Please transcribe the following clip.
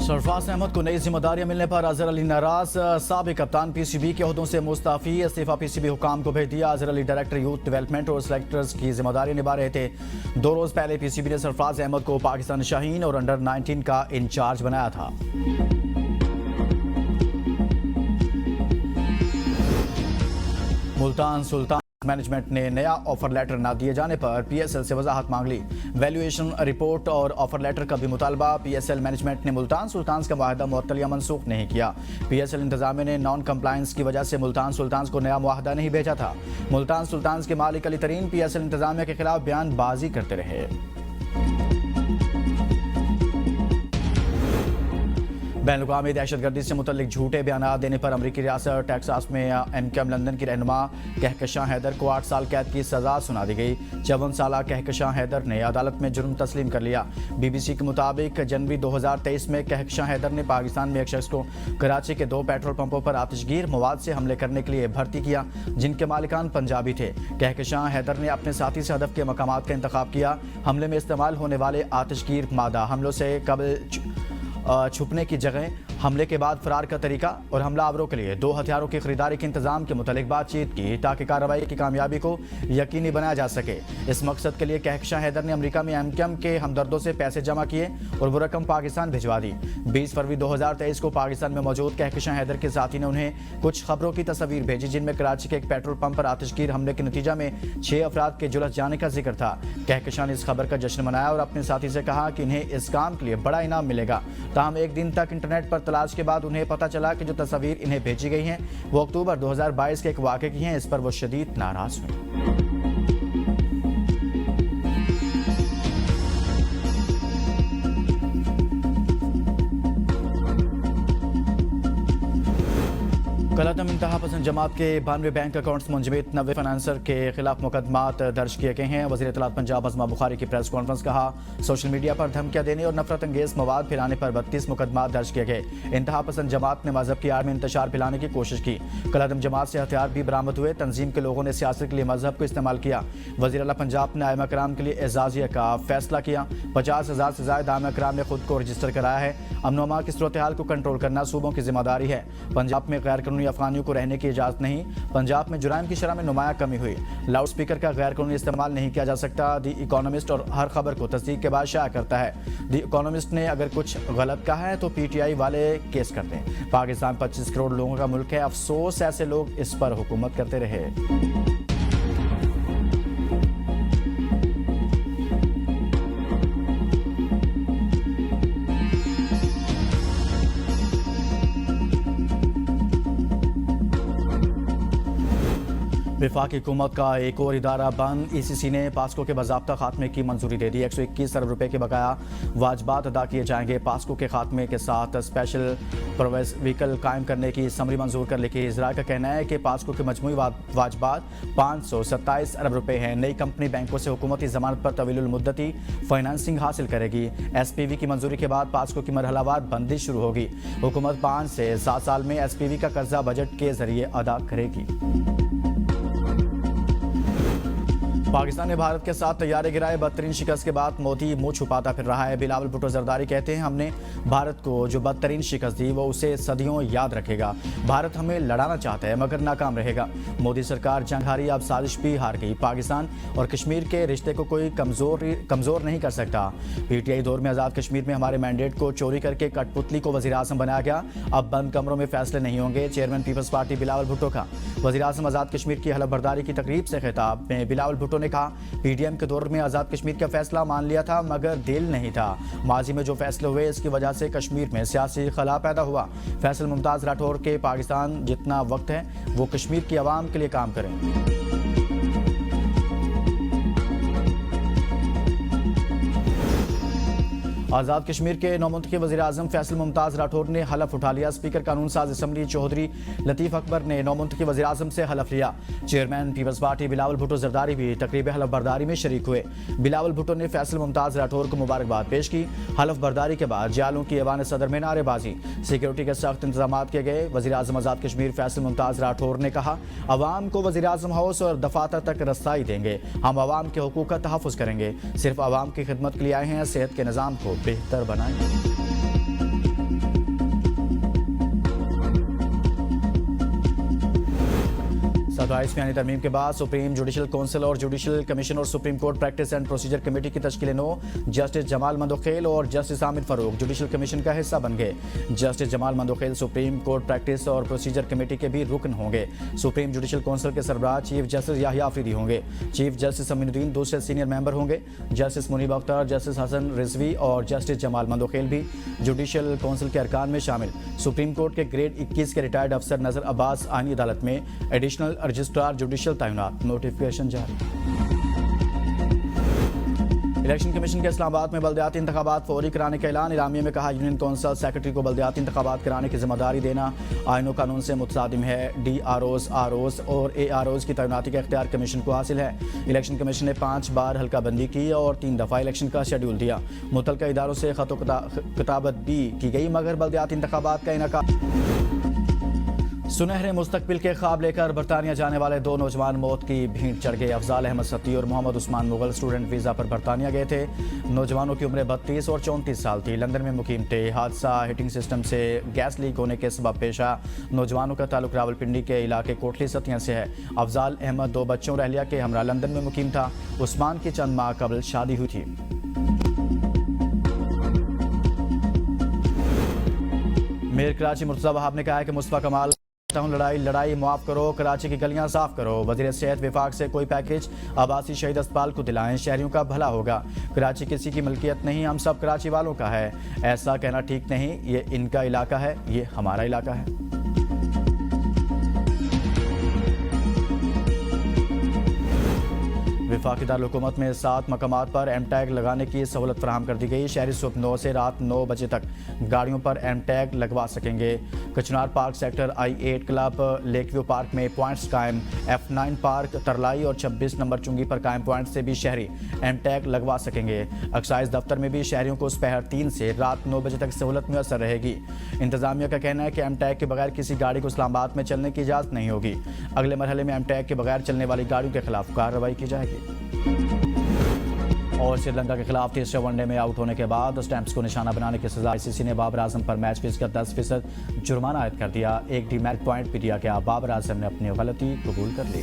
सरफराज अहमद को नई जिम्मेदारियां मिलने पर अजहर अली नाराज। साबिक कप्तान पीसीबी के ओहदों से मुस्ताफी। इस्तीफा पीसीबी हुकाम को भेज दिया। Azhar Ali director youth development और सेलेक्टर्स की जिम्मेदारी निभा रहे थे। 2 रोज पहले पीसीबी ने सरफराज अहमद को पाकिस्तान शाहीन और अंडर 19 का इंचार्ज बनाया था। मुल्तान सुल्तान मैनेजमेंट ने नया ऑफर लेटर न दिए जाने पर पीएसएल से वजाहत मांग ली। वैल्यूएशन रिपोर्ट और ऑफर लेटर का भी मुतालबा। पीएसएल मैनेजमेंट ने मुल्तान सुल्तान का मुआहदा मुअत्तल या मनसूख नहीं किया। पीएसएल इंतजामिया ने नॉन कंप्लायंस की वजह से मुल्तान सुल्तान को नया मुआहदा नहीं भेजा था। मुल्तान सुल्तान के मालिक अली तरीन पीएसएल इंतजामिया के खिलाफ बयानबाजी करते रहे। बैनुल-अक़वामी दहशतगर्दी से मुतल्लिक झूठे बयान देने पर अमरीकी रियासत टेक्सास में एमक्यूएम लंदन की रहनुमा कहकशां हैदर को 8 साल कैद की सजा सुना दी गई। 54 साला कहकशां हैदर ने अदालत में जुर्म तस्लीम कर लिया। बीबीसी के मुताबिक जनवरी 2023 में कहकशां हैदर ने पाकिस्तान में एक शख्स को कराची के 2 पेट्रोल पंपों पर आतिशगीर मवाद से हमले करने के लिए भर्ती किया, जिनके मालिकान पंजाबी थे। कहकशां हैदर ने अपने साथी से हदफ के मकामात का इंतखाब किया। हमले में इस्तेमाल होने वाले आतिशगीर मादा, हमलों से कबल छुपने की जगह, हमले के बाद फरार का तरीका और हमलावरों के लिए 2 हथियारों की खरीदारी के इंतजाम के मुतालिक बातचीत की ताकि कार्रवाई की कामयाबी को यकीनी बनाया जा सके। इस मकसद के लिए कहकशां हैदर ने अमेरिका में एमक्यूएम के हमदर्दों से पैसे जमा किए और वो रकम पाकिस्तान भिजवा दी। 20 फरवरी 2023 को पाकिस्तान में मौजूद कहकशां हैदर के साथी ने उन्हें कुछ खबरों की तस्वीर भेजी, जिनमें कराची के एक पेट्रोल पंप पर आतिशगीर हमले के नतीजा में 6 अफराद के जुलस जाने का जिक्र था। कहकशां ने इस खबर का जश्न मनाया और अपने साथी से कहा कि इन्हें इस काम के लिए बड़ा इनाम मिलेगा। ताहम एक दिन तक इंटरनेट पर तलाश के बाद उन्हें पता चला कि जो तस्वीर इन्हें भेजी गई हैं वो अक्टूबर 2022 के एक वाक़े की हैं। इस पर वो शदीद नाराज हुए। कलातम इंतहा पसंद जमात के 92 बैंक अकाउंट्स मुंजमद 90 फाइनेंसर के खिलाफ मुकदमात दर्ज किए गए हैं। वज़ीर इत्तलात पंजाब अज़मा बुखारी की प्रेस कॉन्फ्रेंस। कहा, सोशल मीडिया पर धमकियां देने और नफरत अंगेज मवाद फैलाने पर 32 मुकदमात दर्ज किए गए। इंतहा पसंद जमात ने मजहब की आड़ में इंतशार फैलाने की कोशिश की। कलातम जमात से हथियार भी बरामद हुए। तंजीम के लोगों ने सियासत के लिए मजहब को इस्तेमाल किया। वज़ीर आला पंजाब ने आइमा कराम के लिए एजाज़िया का फैसला किया। 50,000 से ज़ायद आइमा कराम ने खुद को रजिस्टर कराया है। अमन अमा की सूरत हाल को कंट्रोल करना सूबों की जिम्मेदारी है। पंजाब में गैर कानूनी अफगानियों को रहने की इजाजत नहीं। पंजाब में जुराइम की शरह में नुमाया कमी हुई। लाउड स्पीकर का गैर कानूनी इस्तेमाल नहीं किया जा सकता। दी इकोनॉमिस्ट और हर खबर को तस्दीक के बाद शाया करता है। दी इकोनॉमिस्ट ने अगर कुछ गलत कहा है तो पीटीआई वाले केस करते हैं। पाकिस्तान 25 करोड़ लोगों का मुल्क है। अफसोस ऐसे लोग इस पर हुकूमत करते रहे। वफाकी हुकूमत का एक और इदारा बंद। ईसीसी ने पास्को के बाज़ाब्ता खात्मे की मंजूरी दे दी। 121 अरब रुपए के बकाया वाजबात अदा किए जाएंगे। पास्को के खात्मे के साथ स्पेशल प्रोवेस व्हीकल कायम करने की समरी मंजूर कर लिखी। इजरा का कहना है कि पास्को के मजमूई वाजबात 527 अरब रुपए हैं। नई कंपनी बैंकों से हुकूमती जमानत पर तवीलुल मुद्दती फाइनेंसिंग हासिल करेगी। एसपीवी की मंजूरी के बाद पास्को की मरहलावार बंदी शुरू होगी। हुकूमत 5 से 7 साल में एसपीवी का कर्जा बजट के जरिए अदा करेगी। पाकिस्तान ने भारत के साथ तैयारे गिराए। बदतरीन शिकस्त के बाद मोदी मुंह छुपाता फिर रहा है। बिलावल भुट्टो जरदारी कहते हैं, हमने भारत को जो बदतरीन शिकस्त दी वो उसे सदियों याद रखेगा। भारत हमें लड़ाना चाहता है मगर नाकाम रहेगा। मोदी सरकार जंग हारी, अब साजिश भी हार गई। पाकिस्तान और कश्मीर के रिश्ते को कोई कमजोर नहीं कर सकता। पीटीआई दौर में आज़ाद कश्मीर में हमारे मैंडेट को चोरी करके कठपुतली को वज़ीर आज़म बनाया गया। अब बंद कमरों में फैसले नहीं होंगे। चेयरमैन पीपल्स पार्टी बिलावल भुट्टो का वज़ीर आज़म आज़ाद कश्मीर की हलफ बर्दारी की तकरीब से खिताब में बिलावल भुट्टो ने कहा, पीडीएम के दौर में आज़ाद कश्मीर का फैसला मान लिया था मगर दिल नहीं था। माजी में जो फैसले हुए इसकी वजह से कश्मीर में सियासी खला पैदा हुआ। फैसल मुमताज़ राठौर के पाकिस्तान जितना वक्त है वो कश्मीर की आवाम के लिए काम करें। आज़ाद कश्मीर के नौमुंतखब वज़ीर आज़म फैसल मुमताज़ राठौर ने हलफ उठा लिया। स्पीकर कानून साज असम्बली चौधरी लतीफ़ अकबर ने नौमुंतखब वज़ीर आज़म से हलफ लिया। चेयरमैन पीपल्स पार्टी बिलावल भुट्टो जरदारी भी तकरीब हलफ बर्दारी में शरीक हुए। बिलावल भुट्टो ने फैसल मुमताज़ राठौर को मुबारकबाद पेश की। हलफ बर्दारी के बाद जालों की ऐवान सदर में नारेबाजी, सिक्योरिटी के सख्त इंतजाम किए गए। वज़ीर आज़म आज़ाद कश्मीर फैसल मुमताज़ राठौर ने कहा, अवाम को वज़ीर आज़म हाउस और दफातर तक रसाई देंगे। हम अवाम के हुकूक का तहफ़्फ़ुज़ करेंगे। सिर्फ अवाम की खिदमत के लिए आए हैं। सेहत के निज़ाम को बेहतर बनाएंगे। 22वीं आईनी तरमीम के बाद सुप्रीम जुडिशल काउंसिल और जुडिशल कमीशन और supreme court practice and procedure committee की तश्कील नो। जस्टिस जमाल मंदोखेल और justice Aamir Farooq judicial commission का हिस्सा बन गए। Justice Jamal Mandokhel supreme court practice और प्रोसीजर कमेटी के भी रुकन होंगे। सुप्रीम जुडिशल काउंसिल के सरबराह चीफ जस्टिस याहिया अफरीदी होंगे। चीफ जस्टिस अमीनुद्दीन दूसरे सीनियर मेंबर होंगे। जस्टिस मुनीब अख्तर, जस्टिस हसन रिजवी और जस्टिस जमाल मंदोखेल भी जुडिशल काउंसिल के अरकान में शामिल। सुप्रीम कोर्ट के ग्रेड 21 के रिटायर्ड अफसर नजर अब्बास आईनी अदालत में एडिशनल रजिस्ट्रार जुडिशल तैनात। नोटिफिकेशन जारी। इलेक्शन कमीशन के इस्लामाबाद में बल्दियाती इंतखाबात फौरी कराने का ऐलान। इलामिया में कहा यूनियन कौंसल सेक्रेटरी को बल्दियाती इंतखाबात कराने की जिम्मेदारी देना आईन कानून से मुतसादिम है। DROs, ROs और AROs की तैनाती का इख्तियार कमीशन को हासिल है। इलेक्शन कमीशन ने 5 बार हल्का बंदी की और 3 दफ़ा इलेक्शन का शेड्यूल दिया। मुतल्लिका इदारों से खत किताबत भी की गई मगर बल्दियाती इंतखाबात का इनेकाद। सुनहरे मुस्तकबिल के ख्वाब लेकर बरतानिया जाने वाले 2 नौजवान मौत की भीड़ चढ़ गए। अफजाल अहमद सत्ती और मोहम्मद उस्मान मुगल स्टूडेंट वीज़ा पर बरतानिया गए थे। नौजवानों की उम्रें 32 और 34 साल थी। लंदन में मुकीम थे। हादसा हीटिंग सिस्टम से गैस लीक होने के सबब पेशा। नौजवानों का ताल्लुक रावलपिंडी के इलाके कोटली सतिया से है। अफजाल अहमद 2 बच्चों रहलिया के हमरा लंदन में मुकीम था। उस्मान की चंद माह कबल शादी हुई थी। मेयर कराची मुर्तज़ा वहाब ने कहा है कि मुस्तफ़ा कमाल लड़ाई माफ करो, कराची की गलियां साफ करो। वज़ीर सेहत विभाग से कोई पैकेज आबासी शहीद अस्पताल को दिलाएं, शहरियों का भला होगा। कराची किसी की मिल्कियत नहीं, हम सब कराची वालों का है। ऐसा कहना ठीक नहीं, ये इनका इलाका है, ये हमारा इलाका है। वफाकी दारुल-हुकूमत में 7 मकामात पर एम टैग लगाने की सहूलत फराहम कर दी गई। शहरी सुबह 9 से रात 9 बजे तक गाड़ियों पर एम टैग लगवा सकेंगे। कचनार park sector I8 club Lakeview park में पॉइंट्स कायम। F9 पार्क तरलाई और 26 नंबर चुंगी पर कायम पॉइंट से भी शहरी एम टैग लगवा सकेंगे। एक्साइज दफ्तर में भी शहरियों को दोपहर 3 से रात 9 बजे तक सहूलत मुयसर रहेगी। इंतजामिया का कहना है कि एम टैग के बगैर किसी गाड़ी को इस्लामाबाद में चलने की इजाज़त नहीं होगी। अगले मरहले में एम टैग के बगैर चलने वाली गाड़ियों के खिलाफ कार्रवाई की जाएगी। और श्रीलंका के खिलाफ तीसरे वनडे में आउट होने के बाद स्टैंप्स को निशाना बनाने की सजा ICC ने बाबर आजम पर मैच फीस का 10% जुर्माना आयद कर दिया। एक डीमेरिट पॉइंट भी दिया गया। बाबर आजम ने अपनी गलती कबूल कर ली।